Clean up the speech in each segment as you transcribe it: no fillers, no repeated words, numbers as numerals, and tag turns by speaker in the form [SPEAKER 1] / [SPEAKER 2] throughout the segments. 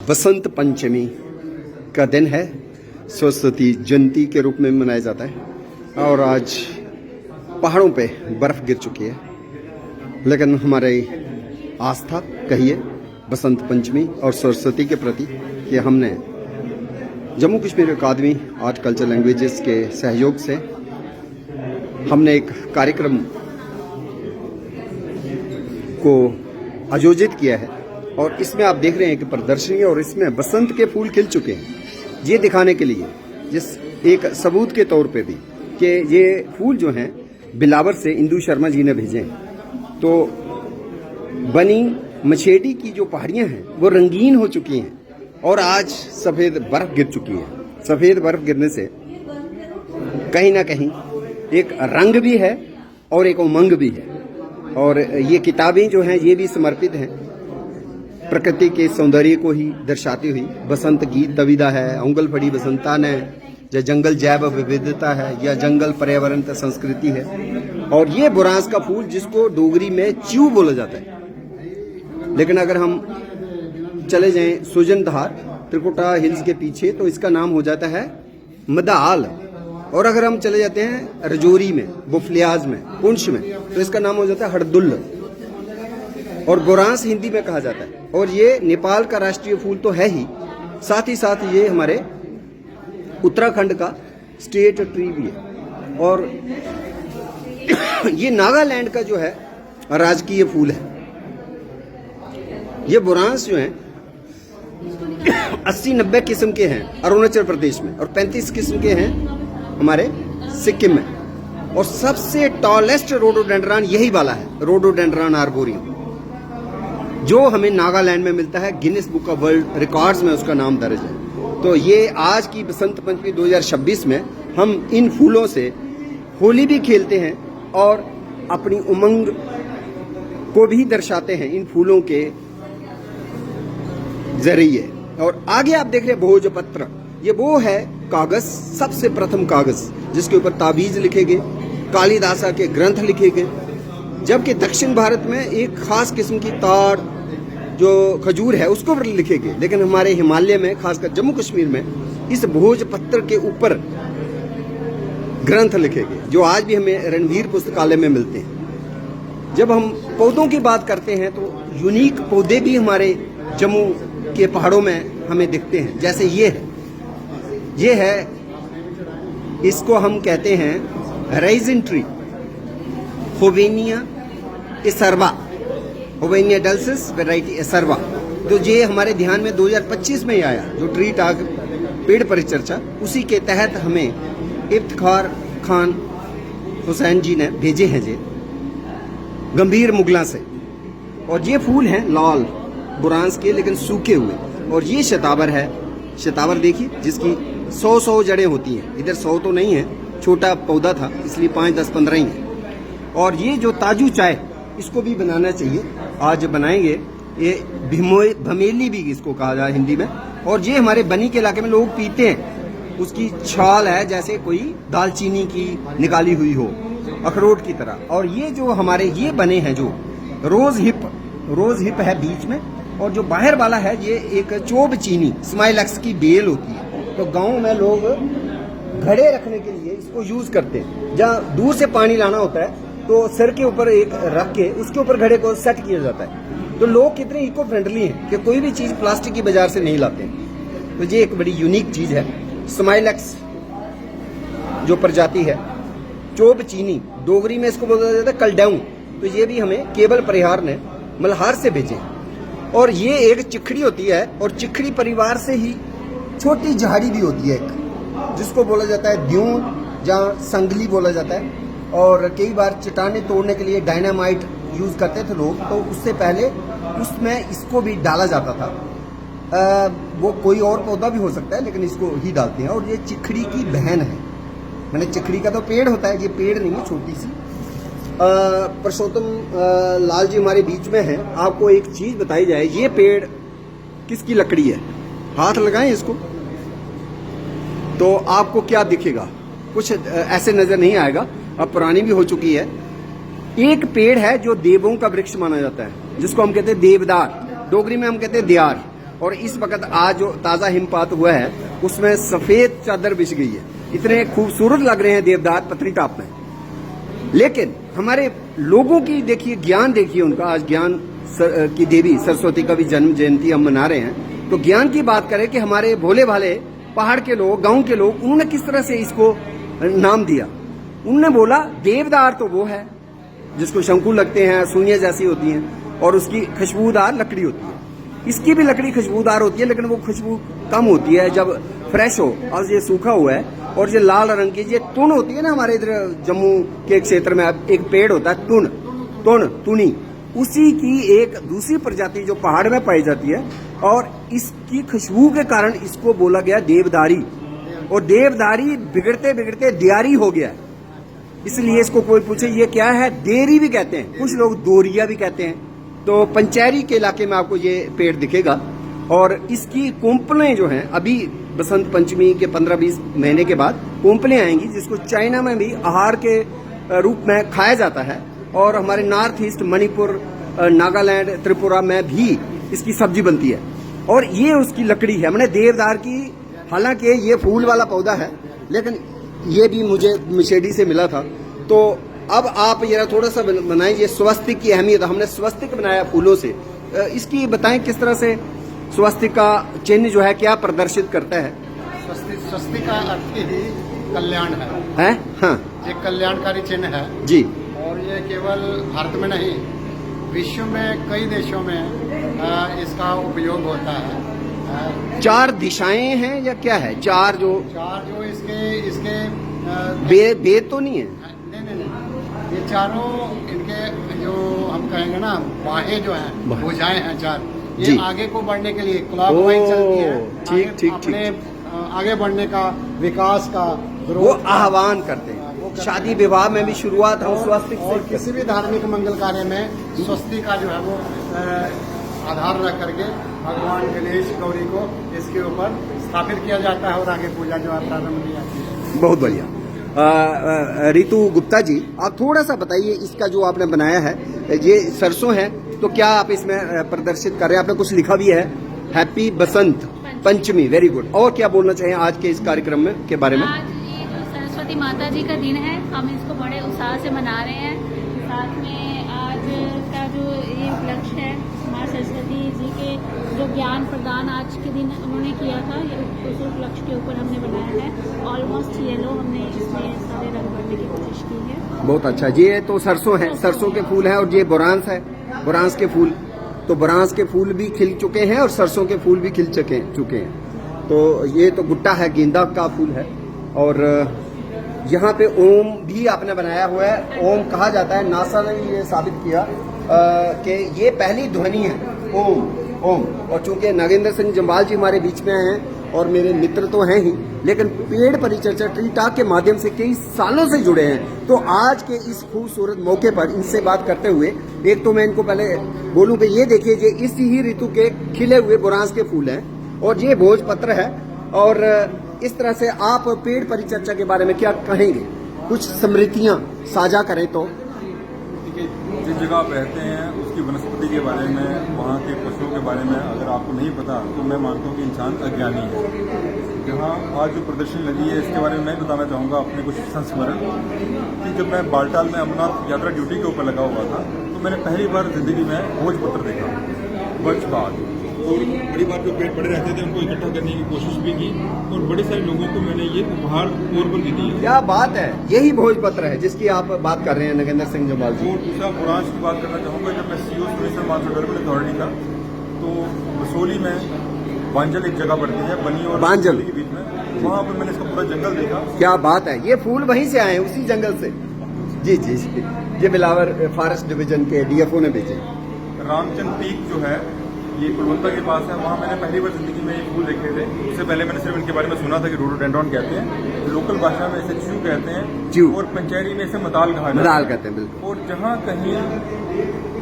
[SPEAKER 1] बसंत पंचमी का दिन है, सरस्वती जयंती के रूप में मनाया जाता है और आज पहाड़ों पे बर्फ गिर चुकी है। लेकिन हमारी आस्था कहिए बसंत पंचमी और सरस्वती के प्रति कि हमने जम्मू कश्मीर अकादमी आर्ट कल्चर लैंग्वेजेस के सहयोग से हमने एक कार्यक्रम को आयोजित किया है और इसमें आप देख रहे हैं कि प्रदर्शनी और इसमें बसंत के फूल खिल चुके हैं। ये दिखाने के लिए जिस एक सबूत के तौर पे भी कि ये फूल जो हैं बिलावर से इंदु शर्मा जी ने भेजे हैं। तो बनी मछेटी की जो पहाड़ियां हैं वो रंगीन हो चुकी हैं और आज सफ़ेद बर्फ गिर चुकी है। सफ़ेद बर्फ गिरने से कहीं ना कहीं एक रंग भी है और एक उमंग भी है। और ये किताबें जो हैं ये भी समर्पित हैं प्रकृति के सौंदर्य को ही दर्शाती हुई। बसंत गीत तविदा है, उंगल फड़ी बसंता ने, या जंगल जैव विविधता है, या जंगल पर्यावरण संस्कृति है। और ये बुरांस का फूल जिसको डोगरी में च्यू बोला जाता है। लेकिन अगर हम चले जाएं सुजनधार त्रिकुटा हिल्स के पीछे तो इसका नाम हो जाता है मदाल। और अगर हम चले जाते हैं रजौरी में, बुफलियाज में, पुंछ में तो इसका नाम हो जाता है हरदुल और बुरांस हिंदी में कहा जाता है। और ये नेपाल का राष्ट्रीय फूल तो है ही, साथ ही साथ ये हमारे उत्तराखंड का स्टेट ट्री भी है। और ये नागालैंड का जो है राजकीय फूल है। ये बुरांस जो है 80-90 किस्म के हैं अरुणाचल प्रदेश में और 35 किस्म के हैं हमारे सिक्किम में। और सबसे टॉलेस्ट रोडोडेंड्रॉन यही वाला है, रोडोडेंड्रॉन आर्बोरियम, जो हमें नागालैंड में मिलता है। Guinness book of world records में उसका नाम दर्ज है। तो ये आज की बसंत पंचमी 2026 में हम इन फूलों से होली भी खेलते हैं और अपनी उमंग को भी दर्शाते हैं इन फूलों के जरिए। और आगे आप देख रहे हैं भोजपत्र, ये वो है कागज, सबसे प्रथम कागज जिसके ऊपर ताबीज लिखे गए, कालिदासा के ग्रंथ लिखे गए। जबकि दक्षिण भारत में एक खास किस्म की ताड़ जो खजूर है उसको लिखे गए। लेकिन हमारे हिमालय में, खासकर जम्मू कश्मीर में, इस भोजपत्र के ऊपर ग्रंथ लिखे गए जो आज भी हमें रणवीर पुस्तकालय में मिलते हैं। जब हम पौधों की बात करते हैं तो यूनिक पौधे भी हमारे जम्मू के पहाड़ों में हमें दिखते हैं। जैसे ये है इसको हम कहते हैं राइजिन ट्री, होवेनिया एसरवा, होवेनिया डल्सिस वैरायटी एसरवा। तो ये हमारे ध्यान में 2025 में ही आया, जो ट्री टाग पेड़ परिचर्चा, उसी के तहत हमें इफ्तिखार खान हुसैन जी ने भेजे हैं ये गंभीर मुगला से। और ये फूल हैं लाल बुरांस के, लेकिन सूखे हुए। और ये शतावर है, शतावर देखिए जिसकी 100 जड़ें होती हैं। इधर 100 तो नहीं है, छोटा पौधा था इसलिए 5, 10, 15 ही है। और ये जो ताजू चाय, इसको भी बनाना चाहिए, आज बनाएंगे। ये भमेली भी इसको कहा जाए हिंदी में। और ये हमारे बनी के इलाके में लोग पीते हैं। उसकी छाल है जैसे कोई दालचीनी की निकाली हुई हो, अखरोट की तरह। और ये जो हमारे ये बने हैं जो रोज हिप है बीच में, और जो बाहर वाला है ये एक चोब चीनी स्माइलक्स की बेल होती है। तो गाँव में लोग घड़े रखने के लिए इसको यूज करते हैं। जहाँ दूर से पानी लाना होता है तो सिर के ऊपर एक रख के उसके ऊपर घड़े को सेट किया जाता है। तो लोग कितने इको फ्रेंडली हैं कि कोई भी चीज प्लास्टिक की बाजार से नहीं लाते हैं। तो ये एक बड़ी यूनिक चीज है। स्माइलक्स जो प्रजाति है, चोब चीनी डोगरी में इसको बोला जाता है कलडेऊ। तो ये भी हमें केवल परिहार ने मल्हार से भेजे। और ये एक चिखड़ी होती है और चिखड़ी परिवार से ही छोटी झाड़ी भी होती है एक, जिसको बोला जाता है द्यून, जहाँ संगली बोला जाता है। और कई बार चट्टानें तोड़ने के लिए डायनामाइट यूज करते थे लोग, तो उससे पहले उसमें इसको भी डाला जाता था। वो कोई और पौधा भी हो सकता है लेकिन इसको ही डालते हैं। और ये चिखड़ी की बहन है, मैंने चिखड़ी का तो पेड़ होता है, ये पेड़ नहीं है, छोटी सी। पुरुषोत्तम लाल जी हमारे बीच में हैं। आपको एक चीज बताई जाए, ये पेड़ किसकी लकड़ी है? हाथ लगाएं इसको तो आपको क्या दिखेगा? कुछ ऐसे नजर नहीं आएगा, अब पुरानी भी हो चुकी है। एक पेड़ है जो देवों का वृक्ष माना जाता है, जिसको हम कहते हैं देवदार, डोगरी में हम कहते हैं दियार। और इस वक्त आज जो ताजा हिमपात हुआ है उसमें सफेद चादर बिछ गई है। इतने खूबसूरत लग रहे हैं देवदार पत्नीटॉप में। लेकिन हमारे लोगों की देखिए, ज्ञान देखिए उनका। आज ज्ञान की देवी सरस्वती का भी जन्म जयंती हम मना रहे हैं। तो ज्ञान की बात करें कि हमारे भोले भाले पहाड़ के लोग, गांव के लोग, उन्होंने किस तरह से इसको नाम दिया। उन्होंने बोला देवदार तो वो है जिसको शंकु लगते हैं, सुइयां जैसी होती हैं, और उसकी खुशबूदार लकड़ी होती है। इसकी भी लकड़ी खुशबूदार होती है, लेकिन वो खुशबू कम होती है जब फ्रेश हो। और ये सूखा हुआ है, और ये लाल रंग की ये तुन होती है ना, हमारे इधर जम्मू के क्षेत्र में एक पेड़ होता है तुनी, उसी की एक दूसरी प्रजाति जो पहाड़ में पाई जाती है, और इसकी खुशबू के कारण इसको बोला गया देवदारी। और देवदारी बिगड़ते बिगड़ते दियारी हो गया, इसलिए इसको कोई पूछे ये क्या है, देरी भी कहते हैं, कुछ लोग दोरिया भी कहते हैं। तो पंचैरी के इलाके में आपको ये पेड़ दिखेगा, और इसकी कोंपलें जो हैं, अभी बसंत पंचमी के 15-20 महीने के बाद कोंपलें आएंगी, जिसको चाइना में भी आहार के रूप में खाया जाता है। और हमारे नॉर्थ ईस्ट, मणिपुर, नागालैंड, त्रिपुरा में भी इसकी सब्जी बनती है। और ये उसकी लकड़ी है, मैंने देवदार की। हालांकि ये फूल वाला पौधा है, लेकिन ये भी मुझे मिशेडी से मिला था। तो अब आप ये थोड़ा सा बनाएं, ये स्वस्तिक की अहमियत। हमने स्वस्तिक बनाया फूलों से, इसकी बताएं किस तरह से स्वस्तिक का चिन्ह जो है क्या प्रदर्शित करता है।
[SPEAKER 2] स्वस्तिक का अर्थ ही कल्याण
[SPEAKER 1] है? हाँ,
[SPEAKER 2] ये कल्याणकारी चिन्ह है
[SPEAKER 1] जी।
[SPEAKER 2] और ये केवल भारत में नहीं, विश्व में कई देशों में इसका उपयोग होता है।
[SPEAKER 1] 4 दिशाएं हैं या क्या है? चार जो
[SPEAKER 2] इसके
[SPEAKER 1] वेद तो नहीं है?
[SPEAKER 2] नहीं, ये चारों इनके जो हम कहेंगे ना, बाहें जो हैं, भुजाएं हैं 4, ये आगे को बढ़ने के लिए क्लॉकवाइज चलती है। ठीक, अपने आगे बढ़ने का, विकास का
[SPEAKER 1] वो आह्वान करते हैं। शादी विवाह में भी शुरुआत हम स्वस्तिक
[SPEAKER 2] और किसी भी धार्मिक मंगल कार्य में स्वस्तिक का जो है वो आधार रख करके भगवान गणेश गौरी को इसके ऊपर स्थापित किया जाता है और आगे पूजा जो है प्रारंभ की जाती है।
[SPEAKER 1] बहुत बढ़िया। रितु गुप्ता जी, आप थोड़ा सा बताइए, इसका जो आपने बनाया है, ये सरसों है, तो क्या आप इसमें प्रदर्शित कर रहे हैं? आपने कुछ लिखा भी है, happy Basant Panchami, very good. और क्या बोलना चाहिए आज के इस कार्यक्रम में के बारे में?
[SPEAKER 3] आज ये जो सरस्वती माता जी का दिन है, हम इसको बड़े उत्साह से मना रहे हैं। साथ में आज का जो ये उपलक्ष्य है, माँ सरस्वती जी के जो ज्ञान प्रदान आज के दिन उन्होंने किया था, ये उस उपलक्ष्य के ऊपर हमने बनाया है। ऑलमोस्ट येलो हमने इसमें सारे रंग भरने की कोशिश की है।
[SPEAKER 1] बहुत अच्छा। ये तो सरसों है, सरसों के फूल हैं, और ये बोरांस है, बोरांस के फूल। तो बोरांस के फूल भी खिल चुके हैं और सरसों के फूल भी खिल चुके हैं। तो ये तो गुट्टा है, गेंदा का फूल है। और यहाँ पे ओम भी आपने बनाया हुआ है। ओम कहा जाता है, नासा ने ये साबित किया कि ये पहली ध्वनि है, ओम। और चूंकि नागेंद्र सिंह जम्वाल जी हमारे बीच में हैं और मेरे मित्र तो हैं ही, लेकिन पेड़ परिचर्चा ट्री टॉक के माध्यम से कई सालों से जुड़े हैं। तो आज के इस खूबसूरत मौके पर इनसे बात करते हुए, एक तो मैं इनको पहले बोलूं कि ये देखिए, ये इसी ऋतु के खिले हुए बोरांस के फूल हैं, और ये भोजपत्र है। और इस तरह से आप पेड़ परिचर्चा के बारे में क्या कहेंगे? कुछ स्मृतियां साझा करें तो।
[SPEAKER 4] जिस जगह आप रहते हैं उसकी वनस्पति के बारे में, वहाँ के पशुओं के बारे में अगर आपको नहीं पता, तो मैं मानता हूँ कि इंसान अज्ञानी है। जहाँ आज जो प्रदर्शनी लगी है, इसके बारे में मैं बताना चाहूँगा अपने कुछ संस्मरण कि जब मैं बालटाल में अमरनाथ यात्रा ड्यूटी के ऊपर लगा हुआ था, तो मैंने पहली बार जिंदगी में भोजपत्र देखा, वर्ष बाद। और बड़ी बार जो पेड़ पड़े रहते थे उनको इकट्ठा करने की कोशिश भी की, और बड़े सारे लोगों को मैंने ये उपहार तौर पर भी दिया।
[SPEAKER 1] क्या बात है, यही भोजपत्र है जिसकी आप बात कर रहे हैं नागेंद्र सिंह जम्वाल जी।
[SPEAKER 4] और दूसरा बोरांस की बात करना चाहूँगा। जब मैं CO special master development authority था, तो बसोली में बांजल एक जगह पड़ती है, बनी और
[SPEAKER 1] बांजल
[SPEAKER 4] के बीच में, वहाँ पर मैंने इसका पूरा जंगल देखा।
[SPEAKER 1] क्या बात है, ये फूल वहीं से आए हैं, उसी जंगल से। जी, ये बिलावर फॉरेस्ट डिवीजन के DFO ने भेजे।
[SPEAKER 4] रामचंद पीक जो है, ये कुलवंता के पास है, वहाँ मैंने पहली बार जिंदगी में ये फूल देखे थे। उससे पहले मैंने सिर्फ इनके बारे में सुना था कि रोडोडेंड्रॉन कहते हैं, लोकल भाषा में इसे च्यू कहते हैं, और पंचैरी में इसे मदाल कहा जाता है।
[SPEAKER 1] मदाल कहते हैं, बिल्कुल।
[SPEAKER 4] और जहाँ कहीं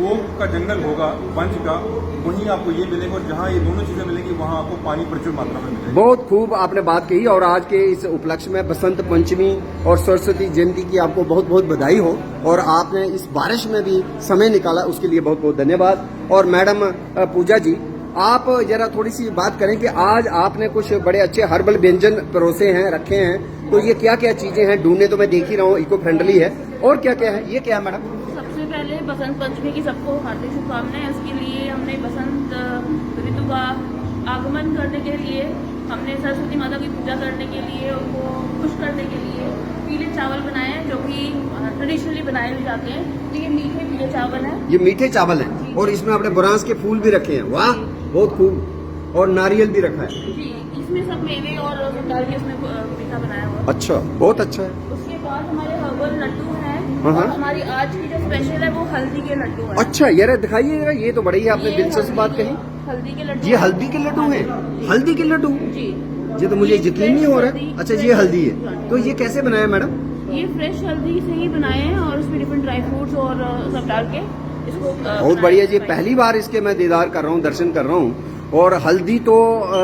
[SPEAKER 4] ओक का जंगल होगा, पंच का, वहीं आपको ये मिलेगा, और जहाँ ये दोनों चीजें मिलेंगी वहाँ आपको पानी प्रचुर मात्रा में मिलेगा।
[SPEAKER 1] बहुत खूब आपने बात कही। और आज के इस उपलक्ष्य में बसंत पंचमी और सरस्वती जयंती की आपको बहुत बहुत बधाई हो, और आपने इस बारिश में भी समय निकाला, उसके लिए बहुत बहुत धन्यवाद। और मैडम पूजा जी, आप जरा थोड़ी सी बात करें कि आज आपने कुछ बड़े अच्छे हर्बल व्यंजन परोसे हैं, रखे हैं, तो ये क्या क्या चीजें हैं? ढूंढने तो मैं देख ही रहा हूँ, इको फ्रेंडली है, और क्या क्या है? ये क्या है मैडम?
[SPEAKER 5] सबसे पहले बसंत पंचमी की सबको हार्दिक शुभकामनाएं। उसके लिए हमने बसंत ऋतु का आगमन करने के लिए, हमने सरस्वती माता की पूजा करने के लिए, उनको खुश करने के लिए पीले चावल बनाए हैं, जो कि ट्रेडिशनली बनाए भी जाते हैं। तो ये मीठे पीले चावल हैं।
[SPEAKER 1] ये मीठे चावल हैं, और इसमें आपने बुरांस के फूल भी रखे हैं, वाह बहुत खूब, और नारियल भी रखा है।
[SPEAKER 5] जी, इसमें सब मेवे और डाल के इसमें मीठा बनाया हुआ है।
[SPEAKER 1] अच्छा, बहुत अच्छा है।
[SPEAKER 5] उसके बाद हमारे हर्बल लड्डू हैं,
[SPEAKER 1] हाँ।
[SPEAKER 5] और हमारी आज की जो स्पेशल है वो हल्दी के लड्डू हैं।
[SPEAKER 1] अच्छा, ये दिखाइए, ये तो बड़ी ही आपने
[SPEAKER 5] ये
[SPEAKER 1] दिलचस्प बात कही।
[SPEAKER 5] हल्दी के लड्डू।
[SPEAKER 1] ये हल्दी के लड्डू हैं? हल्दी के लड्डू?
[SPEAKER 5] जी,
[SPEAKER 1] ये तो मुझे यकीन नहीं हो रहा है। अच्छा, ये हल्दी है, तो ये कैसे बनाया मैडम?
[SPEAKER 5] ये फ्रेश हल्दी से ही बनाए हैं, और उसमें डिफरेंट ड्राई फ्रूट्स और सब डाल के इसको
[SPEAKER 1] बहुत बढ़िया जी, पहली बार इसके मैं दीदार कर रहा हूँ, दर्शन कर रहा हूँ। और हल्दी तो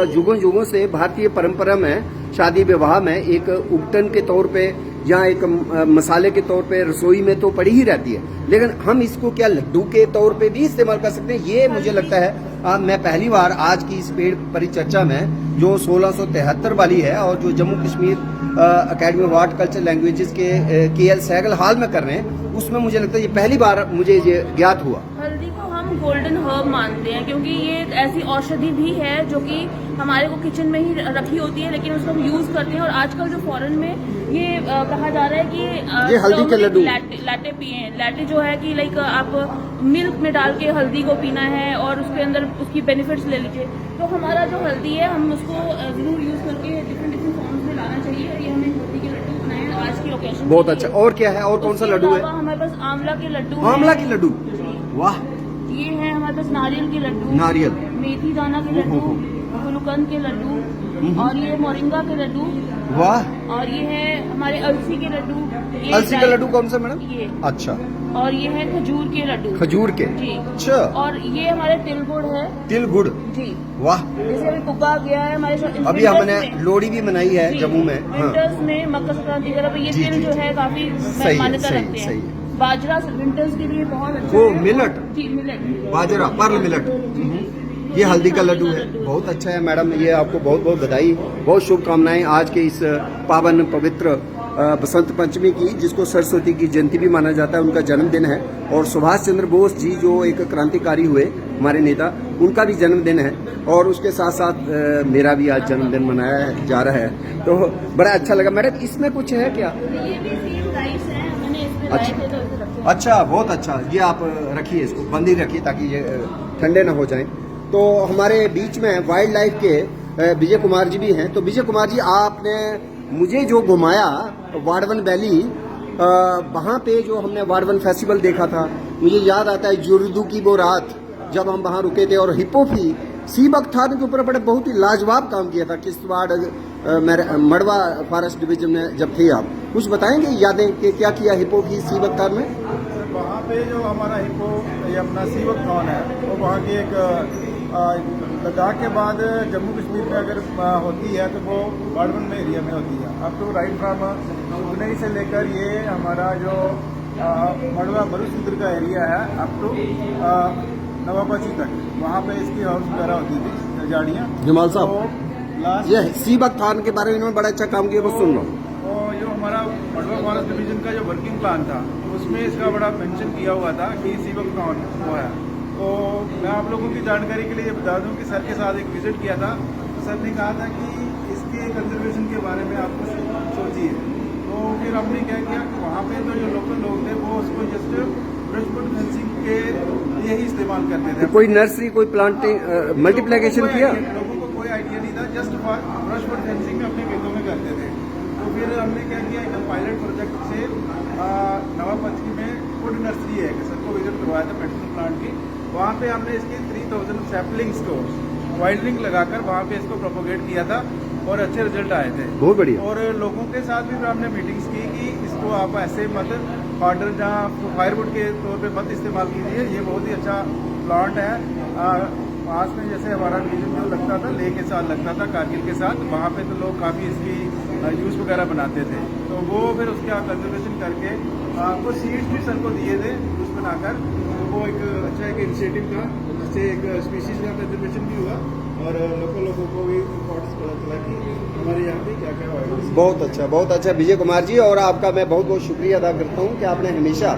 [SPEAKER 1] युगों युगों से भारतीय परंपरा में, शादी विवाह में एक उपटन के तौर पे या एक मसाले के तौर पे रसोई में तो पड़ी ही रहती है, लेकिन हम इसको क्या लड्डू के तौर पे भी इस्तेमाल कर सकते हैं? ये मुझे लगता है मैं पहली बार आज की इस पेड़ परिचर्चा में, जो 1673 वाली है और जो Jammu Kashmir academy of art culture languages के KL सहगल हॉल में कर रहे हैं, उसमें मुझे लगता है ये पहली बार मुझे ये ज्ञात हुआ।
[SPEAKER 5] हल्दी को हम गोल्डन हर्ब मानते हैं, क्योंकि ये ऐसी औषधि भी है जो कि हमारे को किचन में ही रखी होती है, लेकिन उसको हम यूज करते हैं। और आजकल जो फॉरेन में ये कहा जा रहा है कि
[SPEAKER 1] ये हल्दी के लड्डू,
[SPEAKER 5] लाटे पिए। लाटे जो है कि लाइक आप मिल्क में डाल के हल्दी को पीना है और उसके अंदर उसकी बेनिफिट्स ले लीजिए। तो हमारा जो हल्दी है, हम उसको जरूर यूज करके डिफरेंट डिफरेंट फॉर्म्स में लाना चाहिए। और ये हमने हल्दी के लड्डू बनाए हैं आज की ओकेजन।
[SPEAKER 1] बहुत अच्छा। और क्या है, और कौन सा लड्डू है?
[SPEAKER 5] हमारे पास आंवला के लड्डू।
[SPEAKER 1] आंवला के लड्डू, वाह।
[SPEAKER 5] ये है हमारे पास नारियल के लड्डू,
[SPEAKER 1] नारियल,
[SPEAKER 5] मेथी दाना के लड्डू, गुलकंद के लड्डू, और ये मोरिंगा के लड्डू,
[SPEAKER 1] वाह।
[SPEAKER 5] और ये है हमारे अलसी के लड्डू।
[SPEAKER 1] अलसी का लड्डू कौन सा मैडम?
[SPEAKER 5] ये।
[SPEAKER 1] अच्छा,
[SPEAKER 5] और ये है खजूर के लड्डू।
[SPEAKER 1] खजूर के,
[SPEAKER 5] जी।
[SPEAKER 1] अच्छा।
[SPEAKER 5] और ये हमारे तिल गुड़ है।
[SPEAKER 1] तिल गुड़,
[SPEAKER 5] जी,
[SPEAKER 1] वाह।
[SPEAKER 5] जैसे अभी पुब्बा आ गया है हमारे साथ,
[SPEAKER 1] अभी हमने लोहड़ी भी मनाई है जम्मू में।
[SPEAKER 5] विंटर्स में मकर संक्रांति वगैरह पे ये
[SPEAKER 1] जी,
[SPEAKER 5] तिल
[SPEAKER 1] जी,
[SPEAKER 5] जो
[SPEAKER 1] जी।
[SPEAKER 5] है काफी
[SPEAKER 1] सही है,
[SPEAKER 5] मान्यता
[SPEAKER 1] सही,
[SPEAKER 5] रखते
[SPEAKER 1] सही
[SPEAKER 5] हैं।
[SPEAKER 1] है।
[SPEAKER 5] बाजरा विंटर्स के लिए बहुत अच्छा
[SPEAKER 1] वो
[SPEAKER 5] है।
[SPEAKER 1] मिलेट,
[SPEAKER 5] जी, मिलेट,
[SPEAKER 1] बाजरा, पर्ल मिलेट। ये हल्दी का लड्डू है, बहुत अच्छा है मैडम। ये आपको बहुत बहुत बधाई, बहुत शुभकामनाएं आज के इस पावन पवित्र बसंत पंचमी की, जिसको सरस्वती की जयंती भी माना जाता है, उनका जन्मदिन है। और सुभाष चंद्र बोस जी जो एक क्रांतिकारी हुए हमारे नेता, उनका भी जन्मदिन है। और उसके साथ साथ मेरा भी आज जन्मदिन मनाया जा रहा है, तो बड़ा अच्छा लगा। मैडम, इसमें कुछ है क्या?
[SPEAKER 5] ये भी सेम राइस है, मैंने इसमें
[SPEAKER 1] अच्छा।
[SPEAKER 5] लाए थे तो इसे रखे।
[SPEAKER 1] अच्छा, बहुत अच्छा। ये आप रखिए, इसको बंद ही रखिए ताकि ये ठंडे ना हो जाएं। तो हमारे बीच में वाइल्ड लाइफ के विजय कुमार जी भी हैं। तो विजय कुमार जी, आपने मुझे जो घुमाया वाड़वन वैली, वहाँ पे जो हमने वाड़वन फेस्टिवल देखा था, मुझे याद आता है जुर्दू की वो रात जब हम वहाँ रुके थे। और हिप्पोफी सी बख्तार के ऊपर बड़े बहुत ही लाजवाब काम किया था किश्तवाड़ मड़वा फॉरेस्ट डिवीजन में जब थे आप। कुछ बताएंगे यादें कि क्या किया हिप्पोफी सी बख्तार में?
[SPEAKER 6] वहाँ पे जो हमारा हिप्पो ये अपना सीवक टाउन है, वो वहाँ की एक लद्दाख के बाद जम्मू कश्मीर में अगर होती है तो वो वाड़वन में एरिया में होती है। अब तो राइट फ्राम सुनई से लेकर ये हमारा जो मड़वा मरुसमुद्र का एरिया है अप टू नवाबाची तक, वहाँ पे इसकी हाउस वगैरह होती थी, झाड़ियाँ।
[SPEAKER 1] जमाल साहब,
[SPEAKER 6] तो लास्ट
[SPEAKER 1] ये सी बख्तार के बारे में इन्होंने बड़ा अच्छा काम किया, वो सुन लो।
[SPEAKER 6] और जो हमारा मड़वा फॉरेस्ट डिवीजन का जो वर्किंग प्लान था, उसमें इसका बड़ा मेंशन किया हुआ था कि सीवक टाउन वो है। तो मैं आप लोगों की जानकारी के लिए ये बता दूं कि सर के साथ एक विजिट किया था, तो सर ने कहा था कि इसके कंजर्वेशन के बारे में आप कुछ सोचिए। तो फिर हमने क्या किया कि वहाँ पे तो जो लोकल लोग थे वो उसको जस्ट ब्रशवुड फेंसिंग के लिए ही इस्तेमाल करते थे।
[SPEAKER 1] तो कोई नर्सरी, कोई प्लांटिंग, मल्टीप्लिकेशन किया?
[SPEAKER 6] लोगों को कोई आइडिया नहीं था, जस्ट फॉर ब्रशवुड फेंसिंग में अपने खेतों में करते थे। तो फिर हमने क्या किया, एक पायलट प्रोजेक्ट से नवाबची में फूड नर्सरी है, सर को विजिट करवाया था मेडिसिनल प्लांट की। वहाँ पे हमने इसकी 3000 सैपलिंग्स को वाइल्डिंग लगाकर वहाँ पे इसको प्रोपोगेट किया था और अच्छे रिजल्ट आए थे।
[SPEAKER 1] बहुत बढ़िया।
[SPEAKER 6] और लोगों के साथ भी हमने मीटिंग्स की कि इसको आप ऐसे मत पाउडर जहाँ फायरवुड के तौर पे मत इस्तेमाल कीजिए, ये बहुत ही अच्छा प्लांट है। पास में जैसे हमारा म्यूजियम जो लगता था, लेह के साथ लगता था, कारगिल के साथ, वहाँ पे तो लोग काफ़ी इसकी जूस वगैरह बनाते थे। तो वो फिर उसका कंजर्वेशन करके वो सीड्स भी सर को दिए थे जूस बनाकर। तो वो एक अच्छा एक इनिशिएटिव था। इससे एक स्पीशीज का कंजर्वेशन भी हुआ और लोगों को भी इम्पोर्टेंस पता चला कि हमारे यहाँ पे क्या क्या वाइल्ड।
[SPEAKER 1] बहुत अच्छा विजय कुमार जी, और आपका मैं बहुत बहुत शुक्रिया अदा करता हूँ कि आपने हमेशा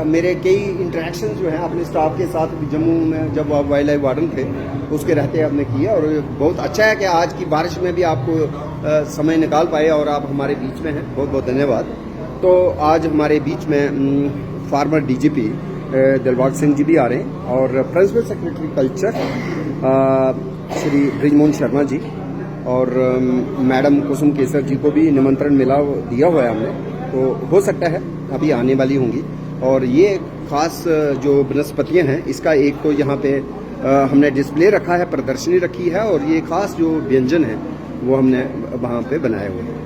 [SPEAKER 1] मेरे कई इंटरेक्शन जो हैं अपने स्टाफ के साथ जम्मू में जब आप वाइल्ड लाइफ वार्डन थे उसके रहते आपने किया, और बहुत अच्छा है कि आज की बारिश में भी आपको समय निकाल पाए और आप हमारे बीच में हैं। बहुत बहुत धन्यवाद। तो आज हमारे बीच में फार्मर डीजीपी दिलबाग सिंह जी भी आ रहे हैं और principal secretary culture Shri Brijmohan Sharma ji और मैडम कुसुम केसर जी को भी निमंत्रण दिया हुआ है हमने, तो हो सकता है अभी आने वाली होंगी। और ये खास जो वनस्पतियाँ हैं इसका एक तो यहाँ पे हमने डिस्प्ले रखा है, प्रदर्शनी रखी है, और ये खास जो व्यंजन है वो हमने वहाँ पे बनाए हुए हैं।